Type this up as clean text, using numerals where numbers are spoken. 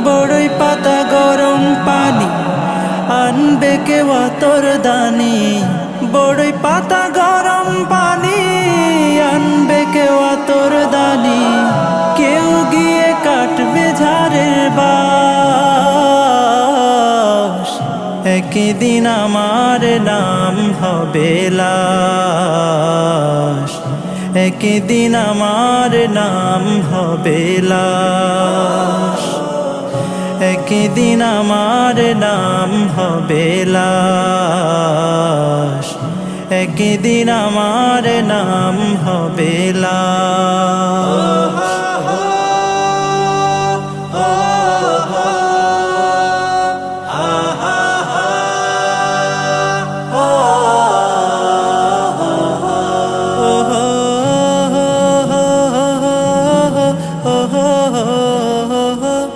বড়ই পাতা গরম পানি আনবে কেউ আতর দানি। বড়ই পাতা গরম পানি আনবে কেউ আতর দানি। কেউ গিয়ে কাটবে ঝাড়ের বাঁশ। একদিন আমার নাম হবে লাশ। একদিন আমার নাম হবে লাশ। একদিন আমার নাম হবে লাশ। একদিন আমার নাম হবে লাশ।